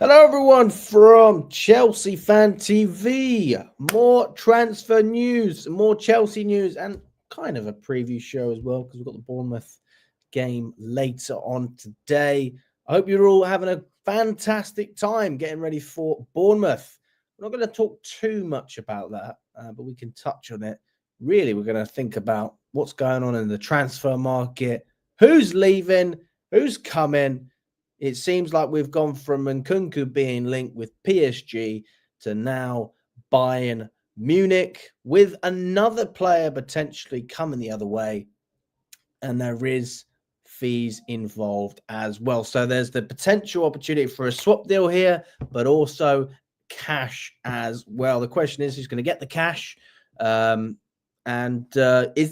Hello, everyone from Chelsea Fan TV. More transfer news, more Chelsea news, and kind of a preview show as well because we've got the Bournemouth game later on today. I hope you're all having a fantastic time getting ready for Bournemouth. We're not going to talk too much about that, but we can touch on it. Really, we're going to think about what's going on in the transfer market, who's leaving, who's coming. It seems like we've gone from Nkunku being linked with PSG to now Bayern Munich with another player potentially coming the other way. And there is fees involved as well. So there's the potential opportunity for a swap deal here, but also cash as well. The question is, who's going to get the cash? Is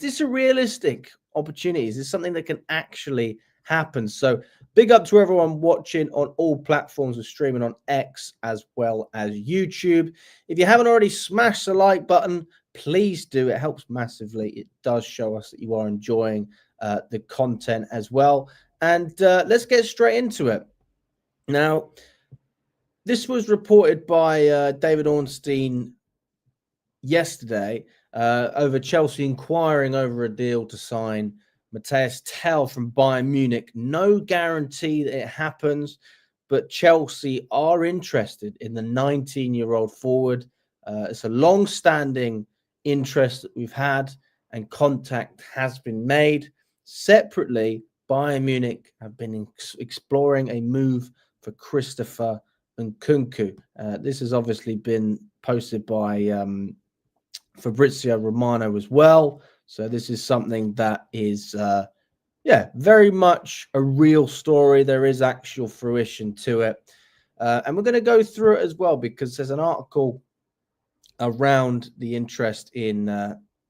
this a realistic opportunity? Is this something that can actually happen? So big up to everyone watching on all platforms. We're streaming on X as well as YouTube. If you haven't already smashed the like button, please do. It helps massively. It does show us that you are enjoying the content as well. And let's get straight into it. Now, this was reported by David Ornstein yesterday over Chelsea inquiring over a deal to sign Matthys Tel from Bayern Munich. No guarantee that it happens, but Chelsea are interested in the 19-year-old forward. It's a long-standing interest that we've had, and contact has been made. Separately, Bayern Munich have been exploring a move for Christopher Nkunku. This has obviously been posted by Fabrizio Romano as well. So this is something that is, very much a real story. There is actual fruition to it. And we're going to go through it as well because there's an article around the interest in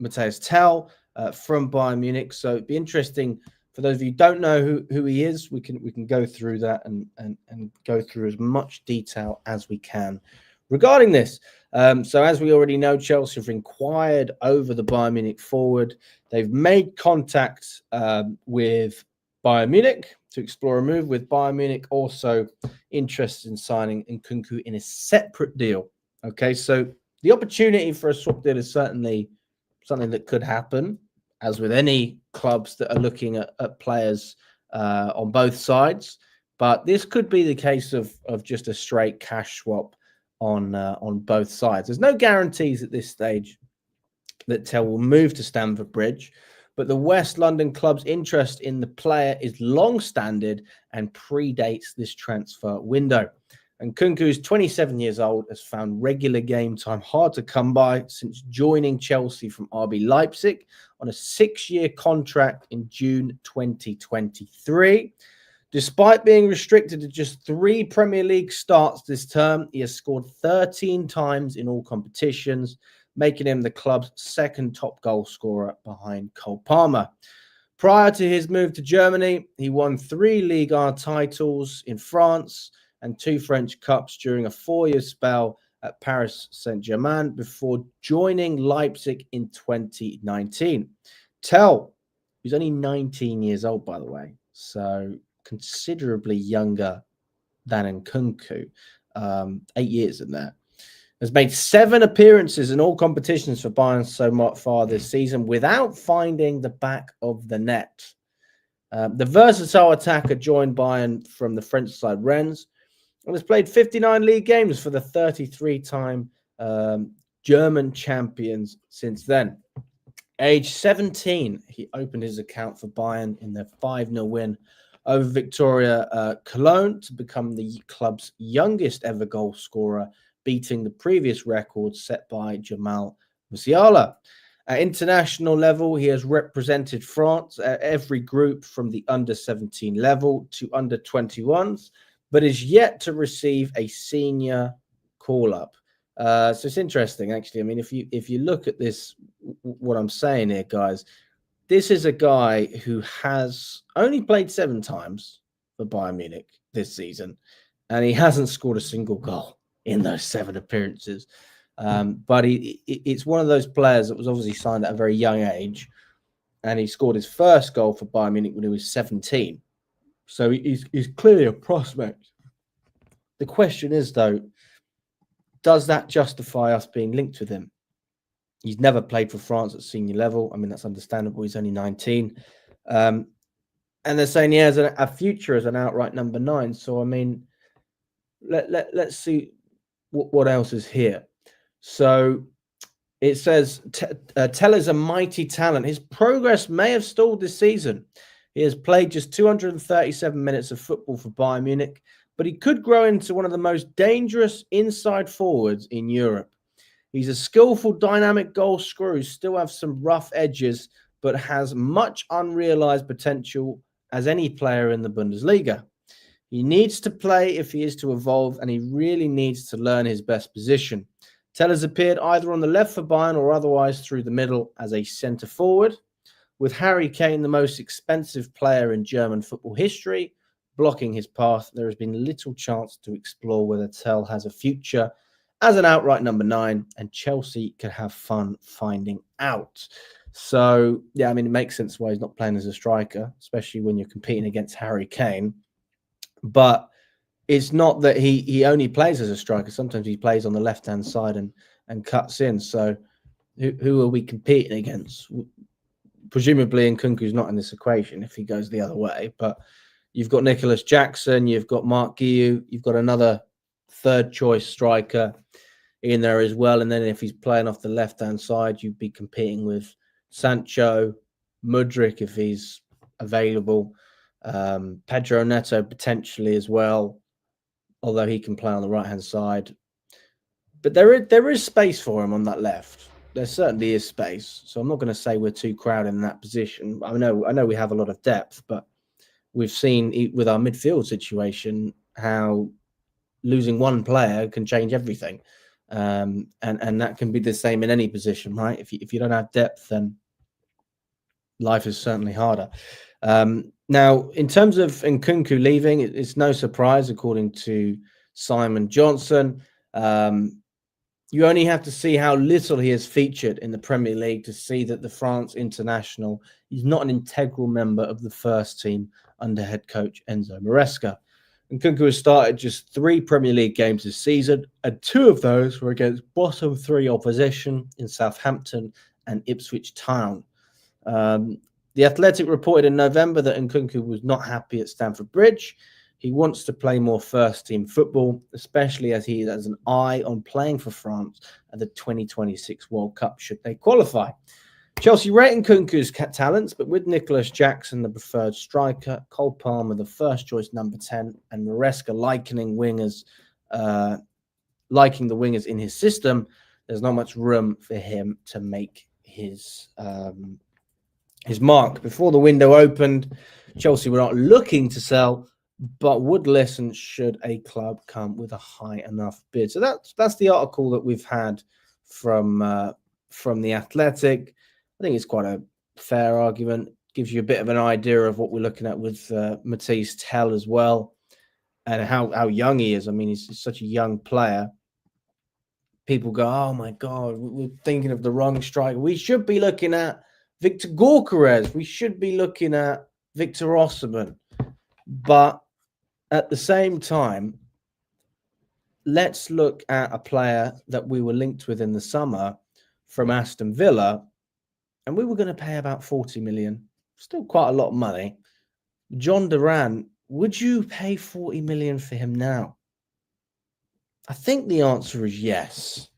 Matthys Tel from Bayern Munich. So it'd be interesting for those of you who don't know who he is. We can go through that and go through as much detail as we can regarding this. So as we already know, Chelsea have inquired over the Bayern Munich forward. They've made contact with Bayern Munich to explore a move, with Bayern Munich also interested in signing Nkunku in a separate deal. Okay, so the opportunity for a swap deal is certainly something that could happen, as with any clubs that are looking at players on both sides. But this could be the case of just a straight cash swap on both sides. There's no guarantees at this stage that Tel will move to Stamford Bridge, but the West London club's interest in the player is long-standing and predates this transfer window. And Nkunku, who's 27 years old, has found regular game time hard to come by since joining Chelsea from RB Leipzig on a 6-year contract in June 2023. Despite being restricted to just 3 Premier League starts this term, he has scored 13 times in all competitions, making him the club's second top goal scorer behind Cole Palmer. Prior to his move to Germany, he won 3 Ligue 1 titles in France and 2 French Cups during a 4-year spell at Paris Saint-Germain before joining Leipzig in 2019. Tel, who's only 19 years old, by the way, so considerably younger than Nkunku, 8 years in there, has made 7 appearances in all competitions for Bayern so far this season without finding the back of the net. The versatile attacker joined Bayern from the French side Rennes and has played 59 league games for the 33-time German champions since then. Age 17, he opened his account for Bayern in their 5-0 win over Victoria Cologne to become the club's youngest ever goal scorer, beating the previous record set by Jamal Musiala. At international level, he has represented France at every group from the under-17 level to under-21s, but is yet to receive a senior call-up. So it's interesting, actually. I mean, if you look at this, what I'm saying here, guys, this is a guy who has only played 7 times for Bayern Munich this season, and he hasn't scored a single goal in those 7 appearances. But it's one of those players that was obviously signed at a very young age, and he scored his first goal for Bayern Munich when he was 17. So he's clearly a prospect. The question is, though, does that justify us being linked with him? He's never played for France at senior level. I mean, that's understandable. He's only 19. And they're saying he has a future as an outright number 9. So, I mean, let's see what else is here. So it says, Tel is a mighty talent. His progress may have stalled this season. He has played just 237 minutes of football for Bayern Munich, but he could grow into one of the most dangerous inside forwards in Europe. He's a skillful, dynamic goal scorer who still has some rough edges, but has much unrealized potential as any player in the Bundesliga. He needs to play if he is to evolve, and he really needs to learn his best position. Tel has appeared either on the left for Bayern or otherwise through the middle as a centre forward. With Harry Kane, the most expensive player in German football history, blocking his path, there has been little chance to explore whether Tel has a future as an outright number 9, and Chelsea can have fun finding out. So, yeah, I mean, it makes sense why he's not playing as a striker, especially when you're competing against Harry Kane. But it's not that he only plays as a striker. Sometimes he plays on the left-hand side and cuts in. So who are we competing against? Presumably Nkunku's not in this equation if he goes the other way. But you've got Nico Jackson, you've got Mark Guiu, you've got another third-choice striker in there as well. And then if he's playing off the left-hand side, you'd be competing with Sancho, Mudryk if he's available, Pedro Neto potentially as well, although he can play on the right-hand side. But there is space for him on that left. There certainly is space. So I'm not going to say we're too crowded in that position. I know we have a lot of depth, but we've seen with our midfield situation how losing one player can change everything. And that can be the same in any position, right? If you don't have depth, then life is certainly harder. Now, in terms of Nkunku leaving, it's no surprise, according to Simon Johnson. You only have to see how little he has featured in the Premier League to see that the France international is not an integral member of the first team under head coach Enzo Maresca. Nkunku has started just 3 Premier League games this season, and 2 of those were against bottom 3 opposition in Southampton and Ipswich Town. The Athletic reported in November that Nkunku was not happy at Stamford Bridge. He wants to play more first-team football, especially as he has an eye on playing for France at the 2026 World Cup should they qualify. Chelsea rate Nkunku's talents, but with Nico Jackson, the preferred striker, Cole Palmer, the first-choice number 10, and Maresca liking the wingers in his system, there's not much room for him to make his mark. Before the window opened, Chelsea were not looking to sell, but would listen should a club come with a high enough bid. So that's the article that we've had from the Athletic. I think it's quite a fair argument. Gives you a bit of an idea of what we're looking at with Matthys Tel as well, and how young he is. I mean, he's such a young player. People go, oh my God, we're thinking of the wrong striker. We should be looking at Victor Gyökeres. We should be looking at Victor Osimhen. But at the same time, let's look at a player that we were linked with in the summer from Aston Villa, and we were going to pay about 40 million. Still quite a lot of money. John Duran, would you pay 40 million for him now? I think the answer is yes,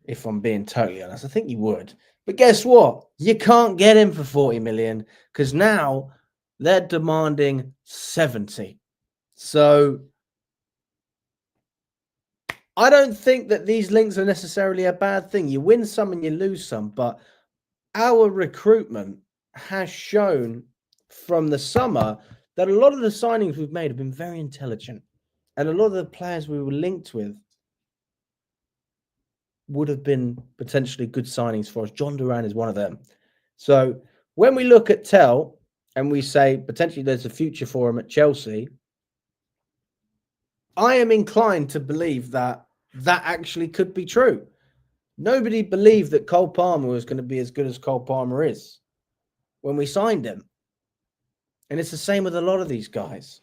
if I'm being totally honest. I think you would. But guess what? You can't get him for 40 million because now they're demanding 70. So I don't think that these links are necessarily a bad thing. You win some and you lose some, but our recruitment has shown from the summer that a lot of the signings we've made have been very intelligent. And a lot of the players we were linked with would have been potentially good signings for us. John Duran is one of them. So when we look at Tel and we say potentially there's a future for him at Chelsea, I am inclined to believe that actually could be true. Nobody believed that Cole Palmer was going to be as good as Cole Palmer is when we signed him. And it's the same with a lot of these guys.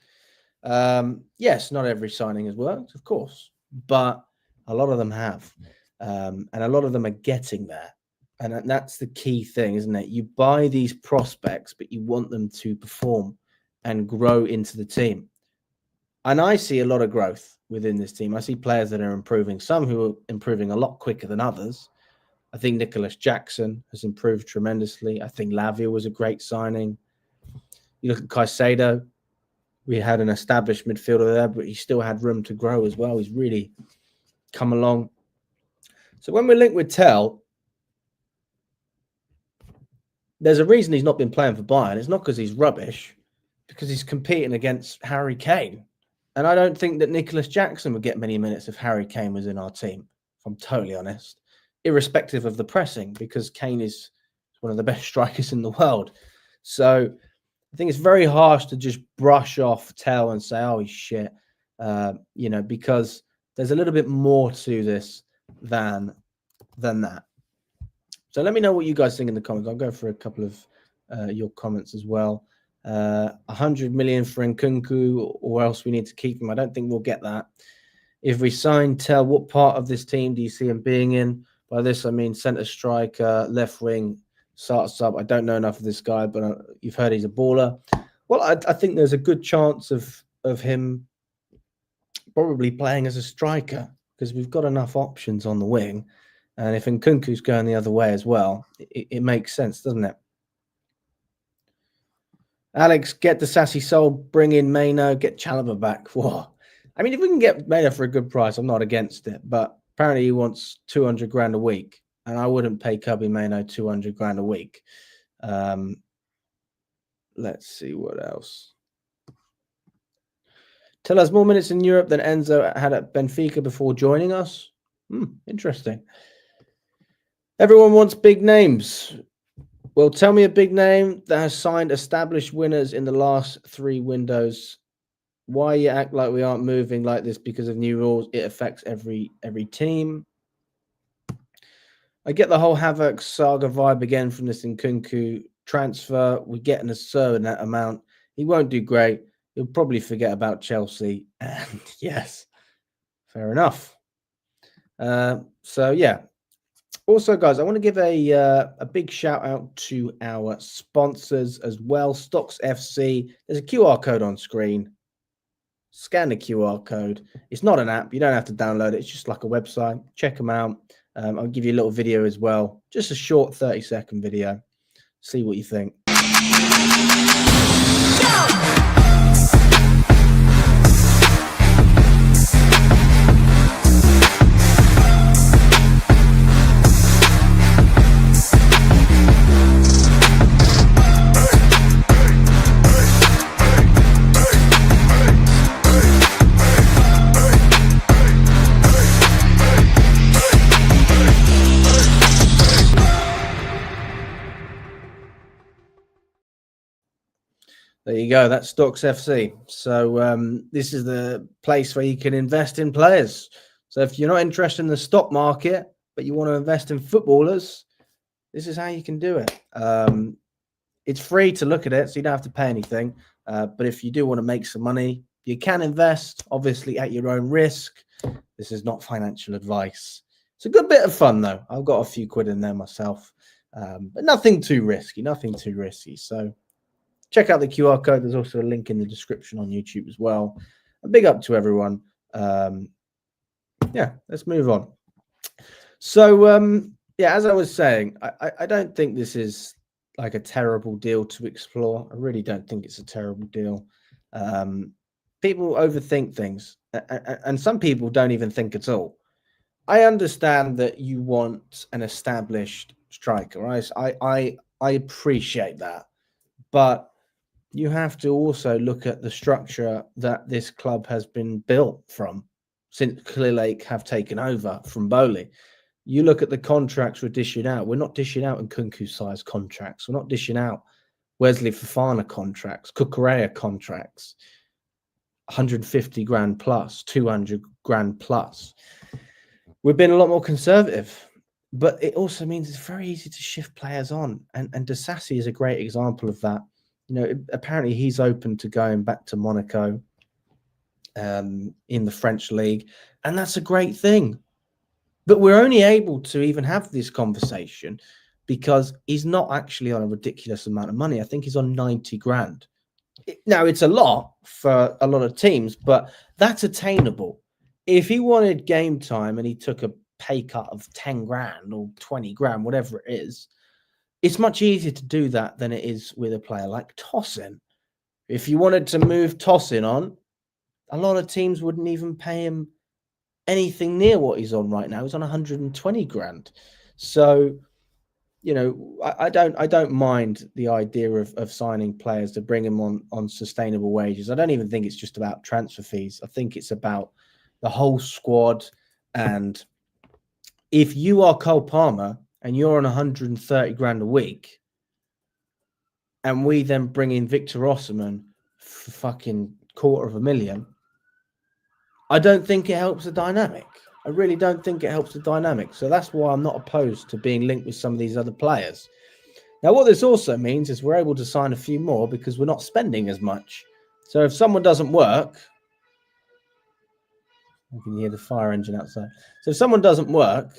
Yes, not every signing has worked, of course, but a lot of them have. And a lot of them are getting there. And that's the key thing, isn't it? You buy these prospects, but you want them to perform and grow into the team. And I see a lot of growth within this team. I see players that are improving, some who are improving a lot quicker than others. I think Nico Jackson has improved tremendously. I think Lavia was a great signing. You look at Caicedo, we had an established midfielder there, but he still had room to grow as well. He's really come along. So when we're linked with Tel, there's a reason he's not been playing for Bayern. It's not because he's rubbish, because he's competing against Harry Kane. And I don't think that Nico Jackson would get many minutes if Harry Kane was in our team, if I'm totally honest, irrespective of the pressing, because Kane is one of the best strikers in the world. So I think it's very harsh to just brush off Tel and say, oh, he's shit, because there's a little bit more to this than that. So let me know what you guys think in the comments. I'll go for a couple of your comments as well. 100 million for Nkunku, or else we need to keep him. I don't think we'll get that. If we sign Tel, what part of this team do you see him being in? By this, I mean centre striker, left wing, sub. I don't know enough of this guy, but you've heard he's a baller. Well, I think there's a good chance of him probably playing as a striker, because we've got enough options on the wing. And if Nkunku's going the other way as well, it makes sense, doesn't it? Alex, get the sassy soul, bring in Maino, get Chalobah back. Whoa. I mean, if we can get Maino for a good price, I'm not against it. But apparently he wants 200 grand a week. And I wouldn't pay Cubby Maino 200 grand a week. Let's see what else. Tell us more minutes in Europe than Enzo had at Benfica before joining us. Interesting. Everyone wants big names. Well, tell me a big name that has signed established winners in the last 3 windows. Why you act like we aren't moving like this because of new rules? It affects every team. I get the whole Havertz saga vibe again from this Nkunku transfer. We get an absurd net amount. He won't do great. He'll probably forget about Chelsea. And yes, fair enough. So yeah. Also, guys, I want to give a big shout out to our sponsors as well. Stocks FC. There's a QR code on screen. Scan the QR code. It's not an app. You don't have to download it. It's just like a website. Check them out. I'll give you a little video as well. Just a short 30-second video. See what you think. There you go. That's Stocks FC. So this is the place where you can invest in players. So if you're not interested in the stock market, but you want to invest in footballers, this is how you can do it. It's free to look at it, so you don't have to pay anything. But if you do want to make some money, you can invest, obviously at your own risk. This is not financial advice. It's a good bit of fun, though. I've got a few quid in there myself, but nothing too risky, So check out the QR code. There's also a link in the description on YouTube as well. A big up to everyone. Yeah, let's move on. So, yeah, as I was saying, I don't think this is like a terrible deal to explore. I really don't think it's a terrible deal. People overthink things, and some people don't even think at all. I understand that you want an established striker, right? I appreciate that, but you have to also look at the structure that this club has been built from since Clearlake have taken over from Bowley. You look at the contracts we're dishing out. We're not dishing out Nkunku-sized contracts. We're not dishing out Wesley Fofana contracts, Cucurella contracts, 150 grand plus, 200 grand plus. We've been a lot more conservative, but it also means it's very easy to shift players on. And Disasi is a great example of that. You know, apparently he's open to going back to Monaco. in the French league, and that's a great thing. But we're only able to even have this conversation because he's not actually on a ridiculous amount of money. I think he's on 90 grand. Now, it's a lot for a lot of teams, but that's attainable. If he wanted game time and he took a pay cut of 10 grand or 20 grand, whatever it is, it's much easier to do that than it is with a player like Tosin. If you wanted to move Tosin on, a lot of teams wouldn't even pay him anything near what he's on right now. He's on 120 grand. So, you know, I don't mind the idea of signing players to bring him on sustainable wages. I don't even think it's just about transfer fees. I think it's about the whole squad. And if you are Cole Palmer and you're on 130 grand a week, and we then bring in Victor Osimhen for fucking $250,000, I don't think it helps the dynamic. I really don't think it helps the dynamic. So that's why I'm not opposed to being linked with some of these other players. Now, what this also means is we're able to sign a few more because we're not spending as much. So if someone doesn't work, you can hear the fire engine outside. So if someone doesn't work,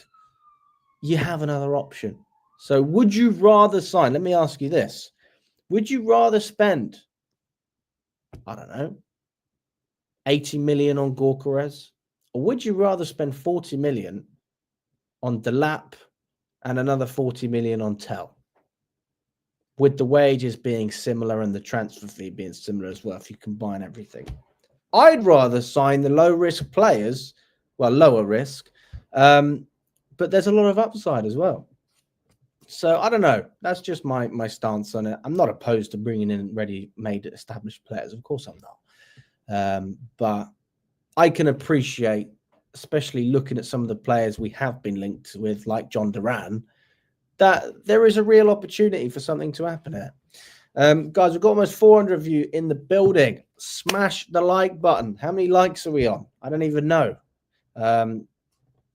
you have another option. So would you rather sign? Let me ask you this. Would you rather spend, I don't know, 80 million on Gyökeres? Or would you rather spend 40 million on Delap and another 40 million on Tel? With the wages being similar and the transfer fee being similar as well, if you combine everything. I'd rather sign the low-risk players, well, lower risk, but there's a lot of upside as well. So I don't know. That's just my stance on it. I'm not opposed to bringing in ready-made established players. Of course I'm not. But I can appreciate, especially looking at some of the players we have been linked with, like John Duran, that there is a real opportunity for something to happen here. Guys, we've got almost 400 of you in the building. Smash the like button. How many likes are we on? I don't even know.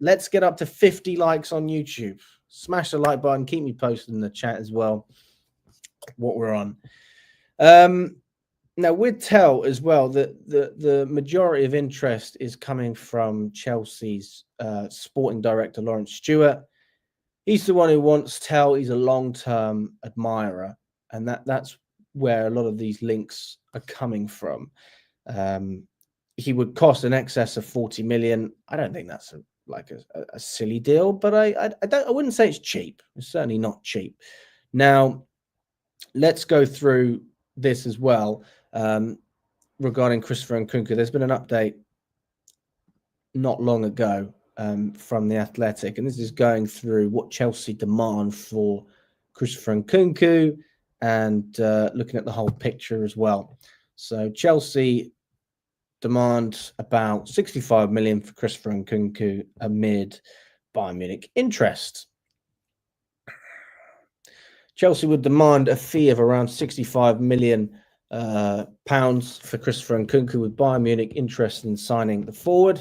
Let's get up to 50 likes on YouTube. Smash the like button. Keep me posted in the chat as well what we're on. Now, with Tel as well, the majority of interest is coming from Chelsea's sporting director, Lawrence Stewart. He's the one who wants Tel. He's a long-term admirer, and that's where a lot of these links are coming from. He would cost in excess of 40 million. I don't think that's a silly deal, but I wouldn't say it's cheap. It's certainly not cheap. Now, let's go through this as well. Regarding Christopher Nkunku, there's been an update not long ago from The Athletic, and this is going through what Chelsea demand for Christopher Nkunku and looking at the whole picture as well. So Chelsea demand about 65 million for Christopher Nkunku amid Bayern Munich interest. Chelsea would demand a fee of around 65 million pounds for Christopher Nkunku, with Bayern Munich interested in signing the forward.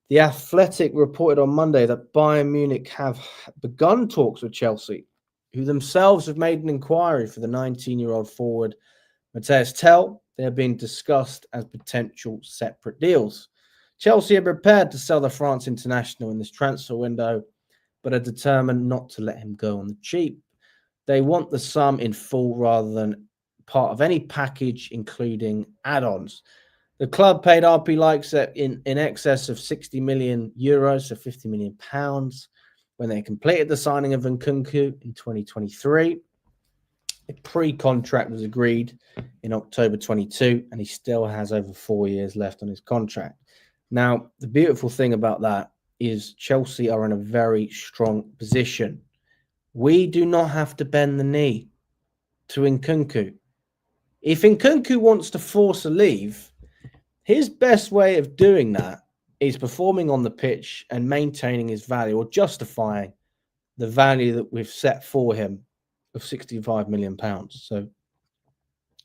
The Athletic reported on Monday that Bayern Munich have begun talks with Chelsea, who themselves have made an inquiry for the 19-year-old forward Matthys Tel. They are being discussed as potential separate deals. Chelsea are prepared to sell the France international in this transfer window, but are determined not to let him go on the cheap. They want the sum in full rather than part of any package, including add-ons. The club paid RB Leipzig in excess of 60 million euros, so 50 million pounds, when they completed the signing of Nkunku in 2023. A pre-contract was agreed in October 22, and he still has over 4 years left on his contract. Now, the beautiful thing about that is Chelsea are in a very strong position. We do not have to bend the knee to Nkunku. If Nkunku wants to force a leave, his best way of doing that is performing on the pitch and maintaining his value, or justifying the value that we've set for him of 65 million pounds. So,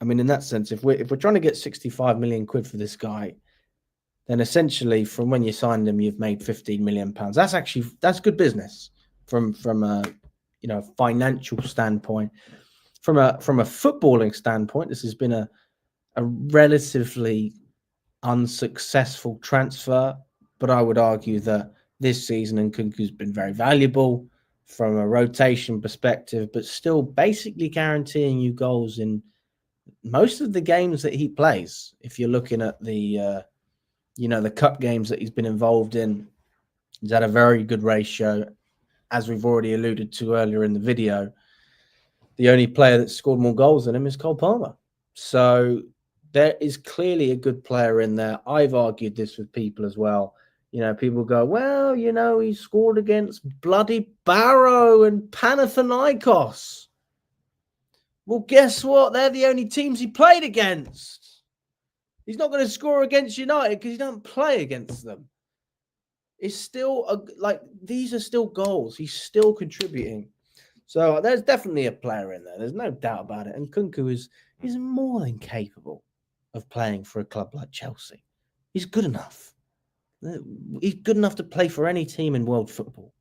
I mean, in that sense, if we're trying to get 65 million quid for this guy, then essentially from when you signed him, you've made 15 million pounds. That's good business from a financial standpoint. From a footballing standpoint, this has been a relatively unsuccessful transfer, but I would argue that this season Nkunku's been very valuable from a rotation perspective, but still basically guaranteeing you goals in most of the games that he plays. If you're looking at the the cup games that he's been involved in, he's had a very good ratio. As we've already alluded to earlier in the video, the only player that scored more goals than him is Cole Palmer. So there is clearly a good player in there. I've argued this with people as well. People go, well, he scored against bloody Barrow and Panathinaikos. Well, guess what? They're the only teams he played against. He's not going to score against United because he doesn't play against them. It's still these are still goals. He's still contributing. So there's definitely a player in there. There's no doubt about it. And Nkunku is more than capable of playing for a club like Chelsea. He's good enough. He's good enough to play for any team in world football.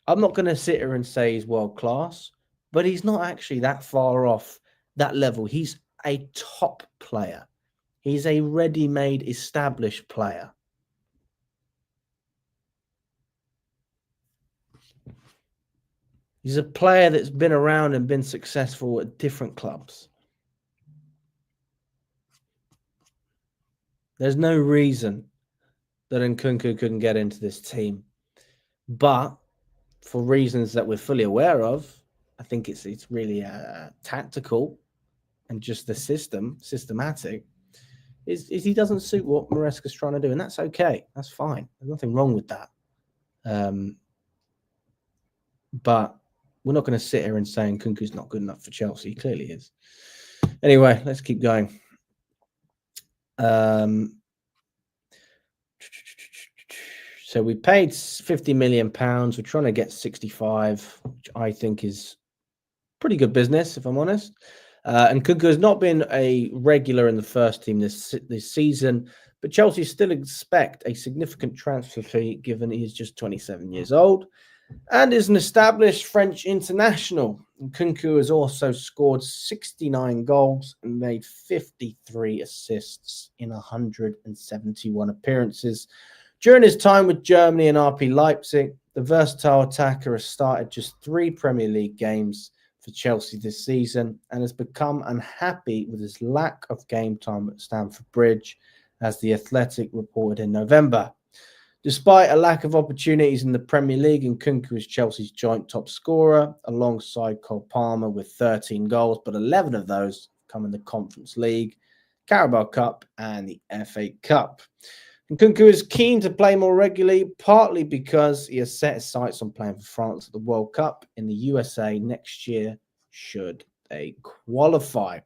I'm not going to sit here and say he's world class, but he's not actually that far off that level. He's a top player. He's a ready-made, established player. He's a player that's been around and been successful at different clubs. There's no reason that Nkunku couldn't get into this team. But for reasons that we're fully aware of, I think it's really tactical and just the systematic, is he doesn't suit what Maresca's trying to do. And that's okay. That's fine. There's nothing wrong with that. But we're not going to sit here and say Nkunku's not good enough for Chelsea. He clearly is. Anyway, let's keep going. So we paid £50 million. We're trying to get 65, which I think is pretty good business, if I'm honest. And Nkunku has not been a regular in the first team this season, but Chelsea still expect a significant transfer fee given he is just 27 years old and is an established French international. Nkunku has also scored 69 goals and made 53 assists in 171 appearances. During his time with Germany and RB Leipzig, the versatile attacker has started just 3 Premier League games for Chelsea this season and has become unhappy with his lack of game time at Stamford Bridge, as The Athletic reported in November. Despite a lack of opportunities in the Premier League, Nkunku is Chelsea's joint top scorer alongside Cole Palmer with 13 goals, but 11 of those come in the Conference League, Carabao Cup and the FA Cup. Nkunku is keen to play more regularly, partly because he has set his sights on playing for France at the World Cup in the USA next year, should they qualify.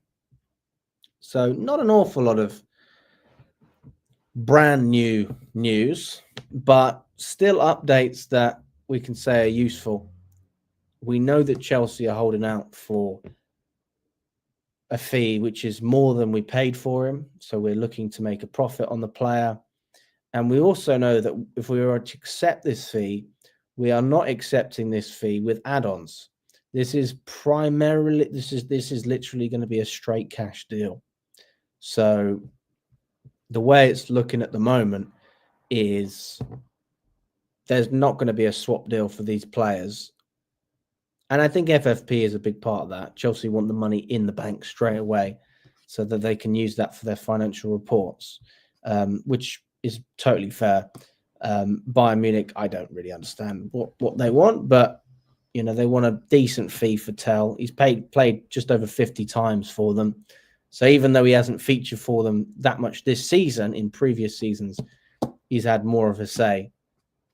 So not an awful lot of brand new news, but still updates that we can say are useful. We know that Chelsea are holding out for a fee which is more than we paid for him, so we're looking to make a profit on the player. And we also know that if we were to accept this fee, we are not accepting this fee with add-ons. This is primarily, this is literally going to be a straight cash deal. So the way it's looking at the moment is there's not going to be a swap deal for these players. And I think FFP is a big part of that. Chelsea want the money in the bank straight away so that they can use that for their financial reports, which is totally fair. Bayern Munich, I don't really understand what they want, but they want a decent fee for Tel. He's played just over 50 times for them. So even though he hasn't featured for them that much this season, in previous seasons, he's had more of a say.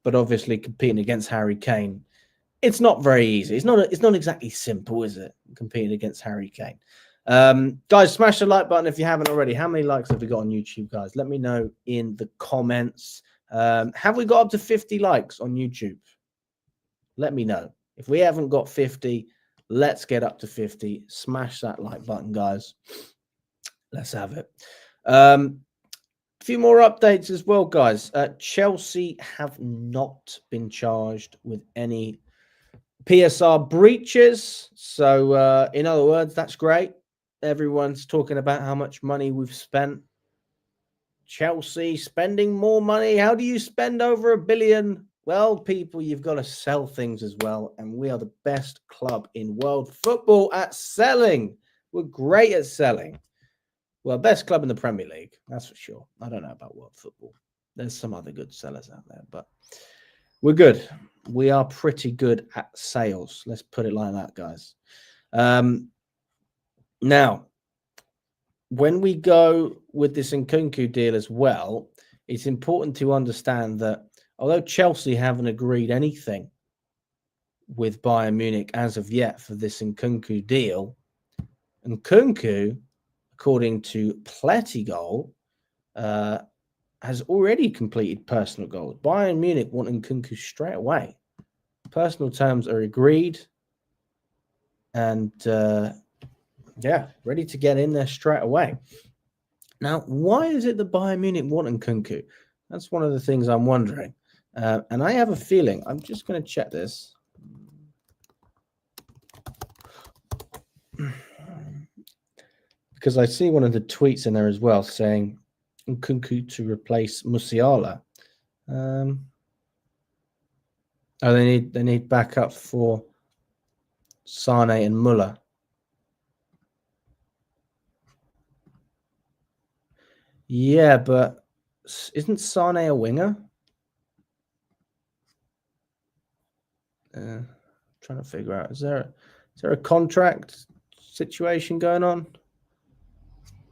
But obviously competing against Harry Kane, it's not very easy. It's not exactly simple, is it? Competing against Harry Kane. Guys, smash the like button if you haven't already. How many likes have we got on YouTube, guys? Let me know in the comments. Have we got up to 50 likes on YouTube? Let me know. If we haven't got 50, let's get up to 50. Smash that like button, guys. Let's have it. A few more updates as well, guys. Chelsea have not been charged with any PSR breaches. So, in other words, that's great. Everyone's talking about how much money we've spent. Chelsea spending more money. How do you spend over $1 billion? Well, people, you've got to sell things as well. And we are the best club in world football at selling. We're great at selling. Well, best club in the Premier League, that's for sure. I don't know about world football. There's some other good sellers out there, but we're good. We are pretty good at sales. Let's put it like that, guys. Now, when we go with this Nkunku deal as well, it's important to understand that although Chelsea haven't agreed anything with Bayern Munich as of yet for this Nkunku deal, Nkunku, according to Plettigol, has already completed personal goals. Bayern Munich want Nkunku straight away. Personal terms are agreed, and ready to get in there straight away. Now, why is it that Bayern Munich want Nkunku? That's one of the things I'm wondering. And I have a feeling, I'm just going to check this. Because I see one of the tweets in there as well saying Nkunku to replace Musiala. Oh, they need backup for Sane and Muller. Yeah, but isn't Sane a winger? Trying to figure out, is there a contract situation going on?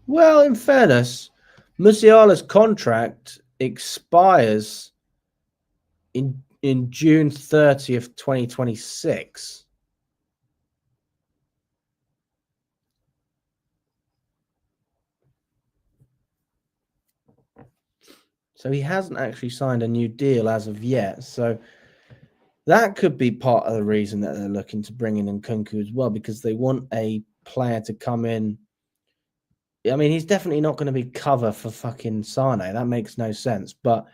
Well, in fairness, Musiala's contract expires in June 30th, 2026. So he hasn't actually signed a new deal as of yet. So that could be part of the reason that they're looking to bring in Nkunku as well, because they want a player to come in. I mean, he's definitely not going to be cover for fucking Sane. That makes no sense. But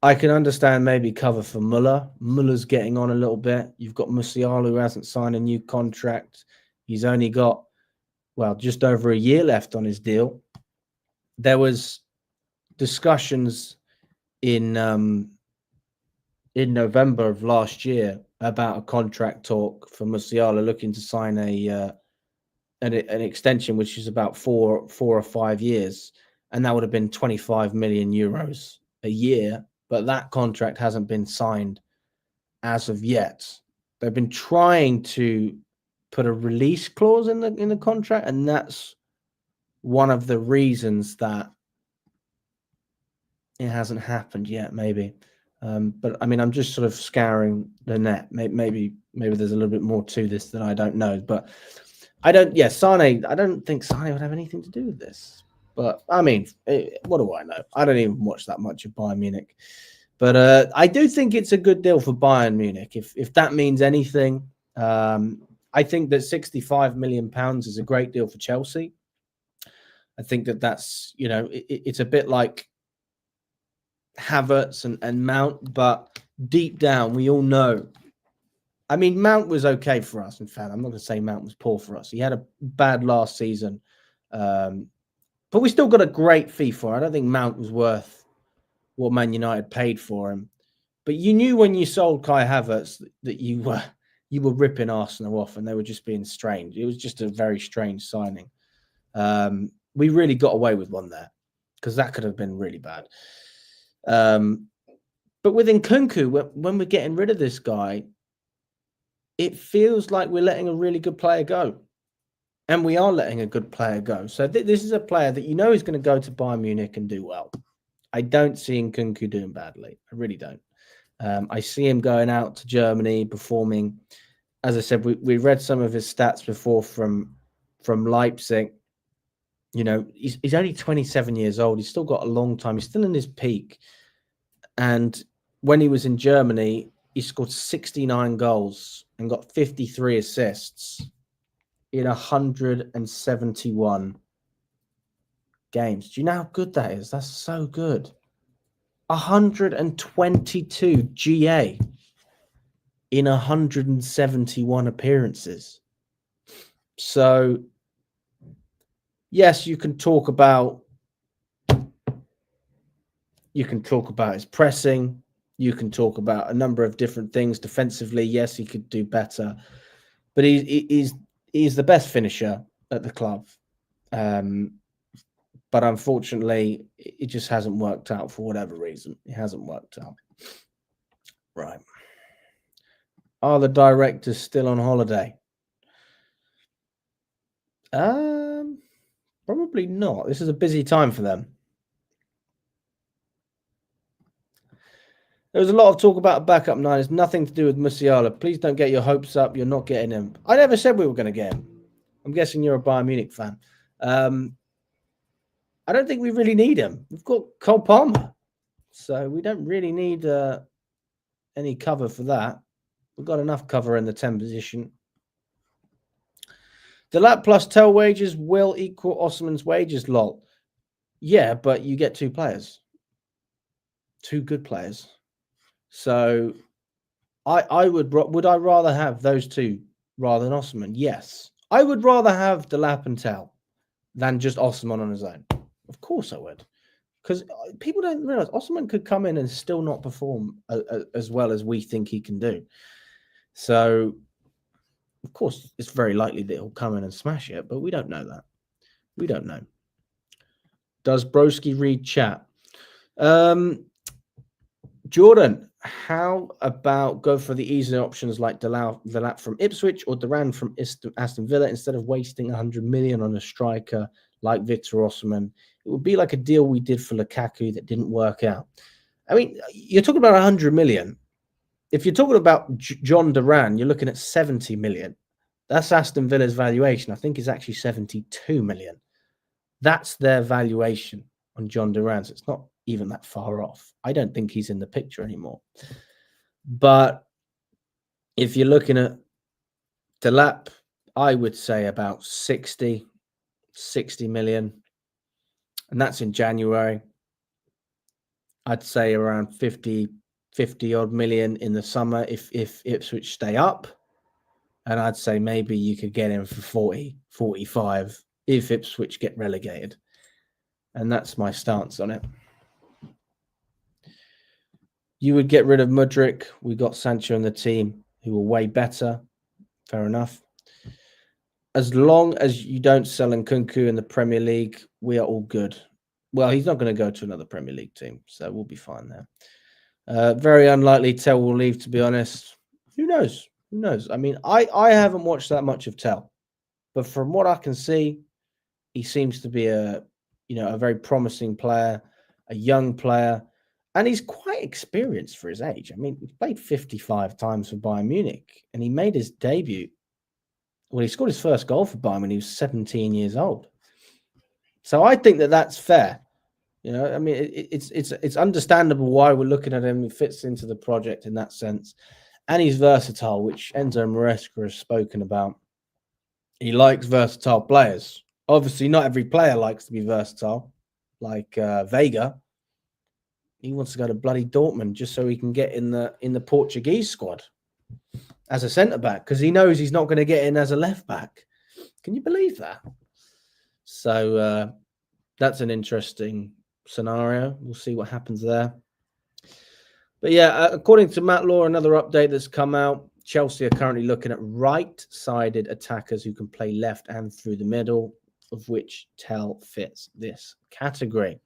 I can understand maybe cover for Muller. Muller's getting on a little bit. You've got Musiala, who hasn't signed a new contract. He's only got, well, just over a year left on his deal. There was discussions in November of last year about a contract talk for Musiala, looking to sign an extension, which is about 4 or 5 years, and that would have been 25 million euros a year. But that contract hasn't been signed as of yet. They've been trying to put a release clause in the contract, and that's one of the reasons that it hasn't happened yet, maybe. But I mean, I'm just sort of scouring the net. Maybe there's a little bit more to this that I don't know. But Sane, I don't think Sane would have anything to do with this. But I mean, what do I know? I don't even watch that much of Bayern Munich. But I do think it's a good deal for Bayern Munich. If that means anything, I think that £65 million is a great deal for Chelsea. I think that's, it's a bit like Havertz and Mount, but deep down, we all know. I mean, Mount was okay for us. In fact, I'm not going to say Mount was poor for us. He had a bad last season, but we still got a great fee for him. I don't think Mount was worth what Man United paid for him. But you knew when you sold Kai Havertz that you were ripping Arsenal off, and they were just being strange. It was just a very strange signing. We really got away with one there, because that could have been really bad. But with Nkunku, when we're getting rid of this guy, it feels like we're letting a really good player go. And we are letting a good player go. So this is a player that is going to go to Bayern Munich and do well. I don't see Nkunku doing badly. I really don't. I see him going out to Germany, performing. As I said, we read some of his stats before from Leipzig. He's only 27 years old. He's still got a long time. He's still in his peak. And when he was in Germany, he scored 69 goals and got 53 assists in 171 games. Do you know how good that is? That's so good. 122 GA in 171 appearances. So, yes, you can talk about You can talk about his pressing. You can talk about a number of different things. Defensively, yes, he could do better, but he's the best finisher at the club. But unfortunately, it just hasn't worked out for whatever reason. It hasn't worked out. Right. Are the directors still on holiday? Probably not. This is a busy time for them. There was a lot of talk about a backup nine. It's nothing to do with Musiala. Please don't get your hopes up. You're not getting him. I never said we were going to get him. I'm guessing you're a Bayern Munich fan. I don't think we really need him. We've got Cole Palmer. So we don't really need any cover for that. We've got enough cover in the 10 position. The lap plus Tel wages will equal Osman's wages, lol. Yeah, but you get 2 players. 2 good players. So I would I rather have those 2 rather than Osman? Yes. I would rather have Delap and Tel than just Osman on his own. Of course I would. Because people don't realize Osman could come in and still not perform as well as we think he can do. So, of course, it's very likely that he'll come in and smash it, but we don't know that. We don't know. Does Broski read chat? Jordan, how about go for the easier options like Delap from Ipswich or Duran from Aston Villa instead of wasting 100 million on a striker like Victor Osimhen? It would be like a deal we did for Lukaku that didn't work out. I mean, you're talking about 100 million. If you're talking about John Duran, you're looking at 70 million. That's Aston Villa's valuation. I think it's actually 72 million. That's their valuation on John Duran. So it's not even that far off. I don't think he's in the picture anymore. But if you're looking at Delap, I would say about 60 million. And that's in January. I'd say around 50 odd million in the summer if Ipswich stay up. And I'd say maybe you could get him for 40, 45 if Ipswich get relegated. And that's my stance on it. You would get rid of Mudryk. We got Sancho in the team who were way better. Fair enough. As long as you don't sell Nkunku in the Premier League, we are all good. Well, he's not going to go to another Premier League team, so we'll be fine there. Very unlikely Tel will leave, to be honest. Who knows? Who knows? I mean, I haven't watched that much of Tel, but from what I can see, he seems to be a very promising player, a young player, and he's quite experienced for his age. I mean, he played 55 times for Bayern Munich, and he made his debut. Well, he scored his first goal for Bayern when he was 17 years old. So I think that that's fair. I mean, it's understandable why we're looking at him. He fits into the project in that sense. And he's versatile, which Enzo Maresca has spoken about. He likes versatile players. Obviously, not every player likes to be versatile, like Vega. He wants to go to bloody Dortmund just so he can get in the Portuguese squad as a centre-back because he knows he's not going to get in as a left-back. Can you believe that? So that's an interesting scenario. We'll see what happens there. But yeah, according to Matt Law, another update that's come out, Chelsea are currently looking at right-sided attackers who can play left and through the middle, of which Tel fits this category.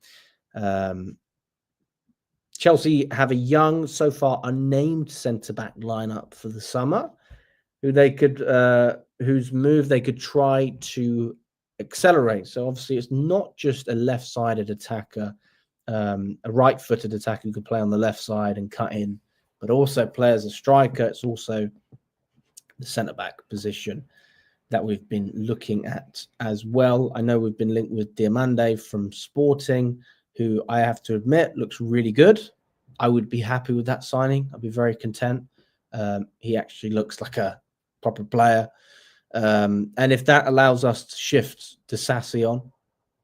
Chelsea have a young, so far unnamed centre-back lineup for the summer, whose move they could try to accelerate. So obviously, it's not just a left-sided attacker, a right-footed attacker who could play on the left side and cut in, but also play as a striker. It's also the centre-back position that we've been looking at as well. I know we've been linked with Diamande from Sporting, who I have to admit looks really good. I would be happy with that signing. I'd be very content. He actually looks like a proper player. And if that allows us to shift to Sassy on,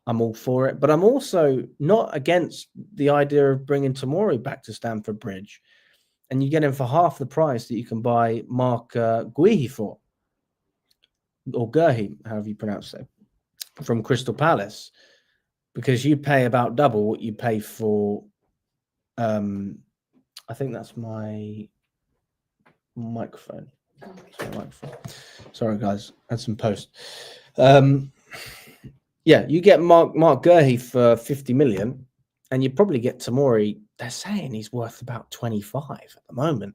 I'm all for it. But I'm also not against the idea of bringing Tomori back to Stamford Bridge. And you get him for half the price that you can buy Mark Guehi for. Or Guehi, however you pronounce it, from Crystal Palace. Because you pay about double what you pay for I think that's my microphone. Sorry, guys. Had some post. Yeah, you get Mark Gurhey for 50 million, and you probably get Tomori. They're saying he's worth about 25 at the moment.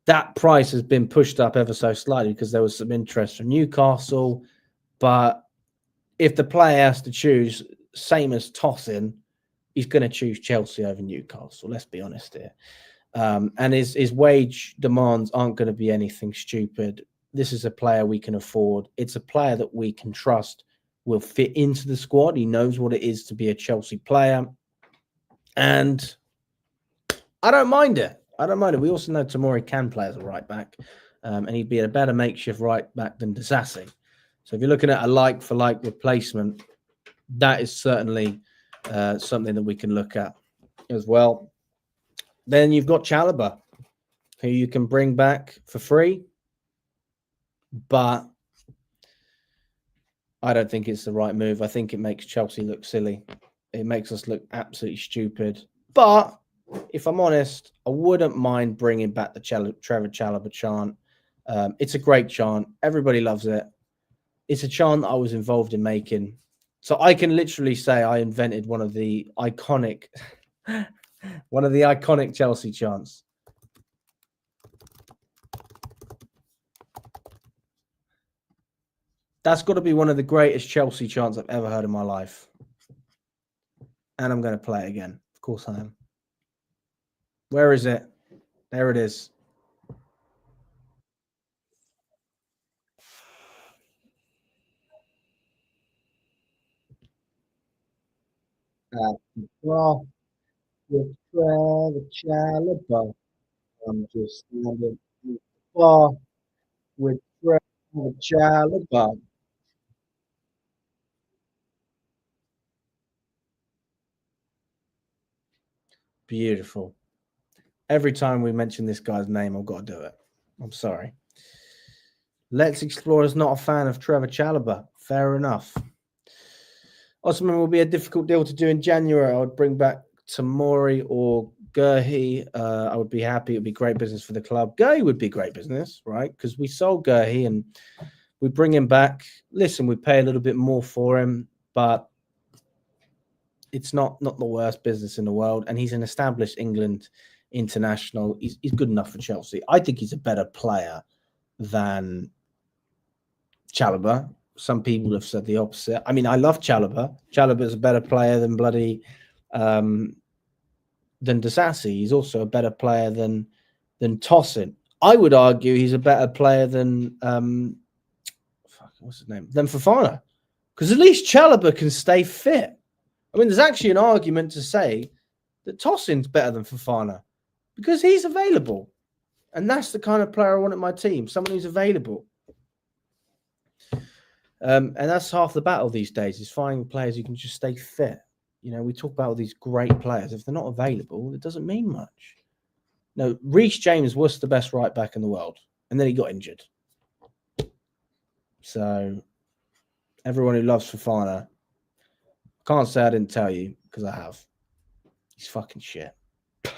That price has been pushed up ever so slightly because there was some interest from Newcastle. But if the player has to choose, same as Tosin, he's going to choose Chelsea over Newcastle. Let's be honest here. And his wage demands aren't going to be anything stupid. This is a player we can afford. It's a player that we can trust will fit into the squad. He knows what it is to be a Chelsea player. And I don't mind it. We also know Tomori can play as a right back. And he'd be a better makeshift right back than Disasi. So if you're looking at a like-for-like replacement, that is certainly something that we can look at as well. Then you've got Chalobah, who you can bring back for free. But I don't think it's the right move. I think it makes Chelsea look silly. It makes us look absolutely stupid. But if I'm honest, I wouldn't mind bringing back the Trevor Chalobah chant. It's a great chant. Everybody loves it. It's a chant that I was involved in making. So I can literally say I invented one of the iconic Chelsea chants. That's got to be one of the greatest Chelsea chants I've ever heard in my life. And I'm going to play it again. Of course I am. Where is it? There it is. Well, with Trevor Chalobah, I'm just standing at the bar with Trevor Chalobah. Beautiful. Every time we mention this guy's name, I've got to do it. I'm sorry. Let's Explore is not a fan of Trevor Chalobah. Fair enough. Osman will be a difficult deal to do in January. I would bring back Tomori or Gurhey. I would be happy. It would be great business for the club. Gurhey would be great business, right? Because we sold Gurhey and we bring him back. Listen, we pay a little bit more for him, but it's not the worst business in the world. And he's an established England international. He's good enough for Chelsea. I think he's a better player than Chalobah. Some people have said the opposite. I mean, I love Chalobah. Chalobah is a better player than than Disasi. He's also a better player than Tosin. I would argue he's a better player than what's his name? Than Fofana. Because at least Chalobah can stay fit. I mean, there's actually an argument to say that Tosin's better than Fofana because he's available. And that's the kind of player I want at my team, someone who's available. And that's half the battle these days, is finding players who can just stay fit. You know, we talk about all these great players. If they're not available, it doesn't mean much. No, Reece James was the best right back in the world, and then he got injured. So everyone who loves Fofana, can't say I didn't tell you, because I have. He's fucking shit. I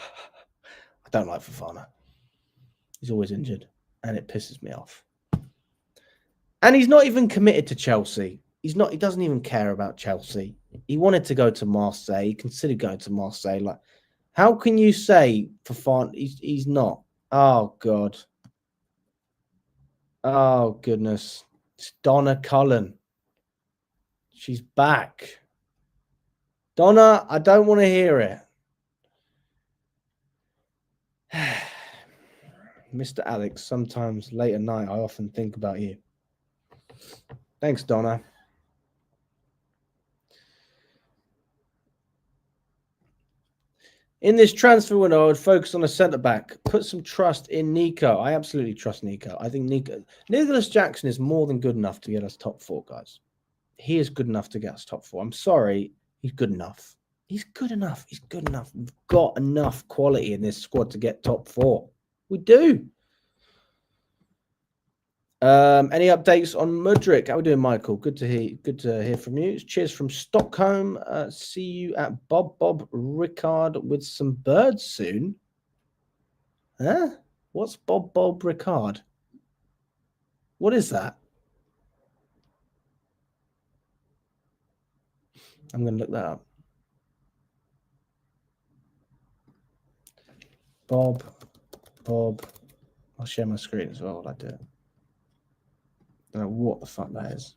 don't like Fofana. He's always injured, and it pisses me off. And he's not even committed to Chelsea. He doesn't even care about Chelsea. He wanted to go to Marseille. He considered going to Marseille. Like, how can you say Fofana? He's not. Oh God. Oh goodness. It's Donna Cullen. She's back. Donna, I don't want to hear it. Mr. Alex, sometimes late at night, I often think about you. Thanks, Donna. In this transfer window, I would focus on a centre-back. Put some trust in Nico. I absolutely trust Nico. I think Nicholas Jackson is more than good enough to get us top 4, guys. He is good enough to get us top 4. I'm sorry. He's good enough. He's good enough. He's good enough. We've got enough quality in this squad to get top 4. We do. Any updates on Mudryk? How are we doing, Michael? Good to hear from you. Cheers from Stockholm. See you at Bob Ricard with some birds soon. Huh? What's Bob Ricard? What is that? I'm going to look that up. Bob. I'll share my screen as well while I do it. I don't know what the fuck that is.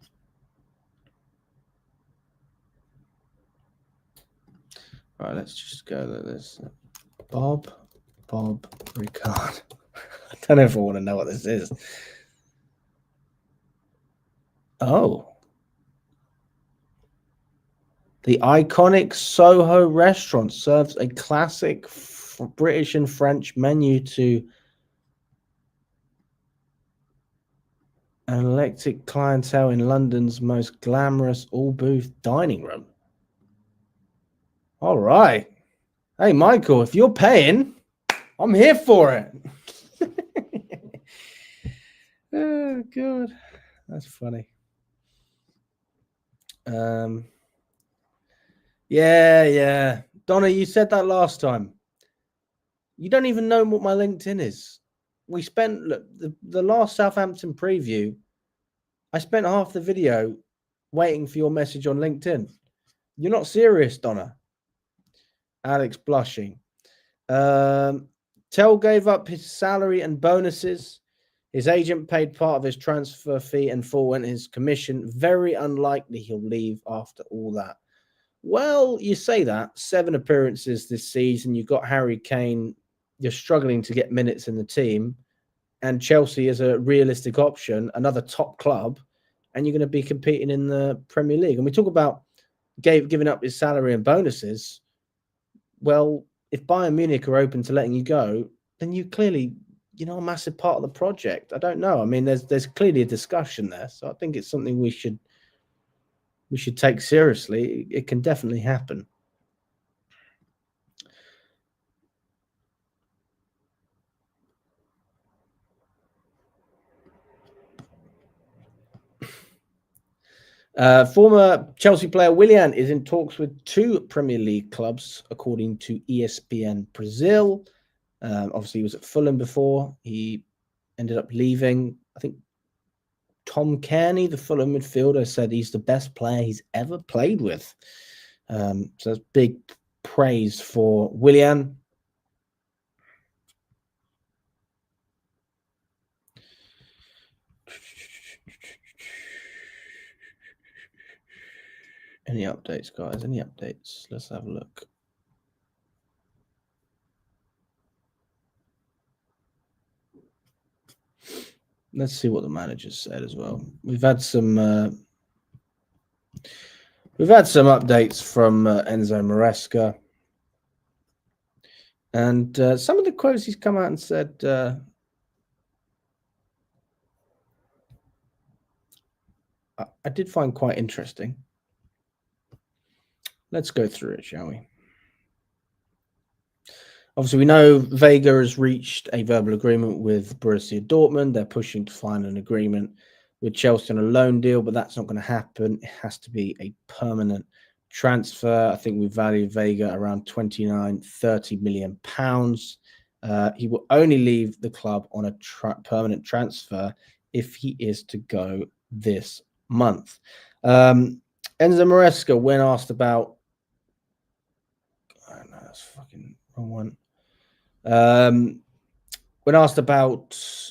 Right, let's just go to this. Bob Ricard. I don't know if I want to know what this is. Oh. The iconic Soho restaurant serves a classic British and French menu to an eclectic clientele in London's most glamorous all-booth dining room. All right. Hey, Michael, if you're paying, I'm here for it. Oh, God. That's funny. Yeah. Donna, you said that last time. You don't even know what my LinkedIn is. We spent the last Southampton preview. I spent half the video waiting for your message on LinkedIn. You're not serious, Donna. Alex blushing. Tel gave up his salary and bonuses. His agent paid part of his transfer fee and forwent his commission. Very unlikely he'll leave after all that. Well, you say that. 7 appearances this season. You've got Harry Kane. You're struggling to get minutes in the team. And Chelsea is a realistic option, another top club. And you're going to be competing in the Premier League. And we talk about giving up his salary and bonuses. Well, if Bayern Munich are open to letting you go, then you clearly, a massive part of the project. I don't know. I mean, there's clearly a discussion there. So I think it's something we should take seriously. It can definitely happen. Former Chelsea player Willian is in talks with 2 Premier League clubs, according to ESPN Brazil. Obviously, he was at Fulham before. He ended up leaving. I think Tom Kearney, the Fulham midfielder, said he's the best player he's ever played with. So that's big praise for Willian. Any updates, guys? Any updates? Let's have a look. Let's see what the manager said as well. We've had some updates from Enzo Maresca, and some of the quotes he's come out and said. I did find quite interesting. Let's go through it, shall we? Obviously, we know Vega has reached a verbal agreement with Borussia Dortmund. They're pushing to find an agreement with Chelsea on a loan deal, but that's not going to happen. It has to be a permanent transfer. I think we value Vega around 29-30 million pounds. He will only leave the club on a permanent transfer if he is to go this month. Enzo Maresca, when asked about, oh, no, that's fucking wrong one. When asked about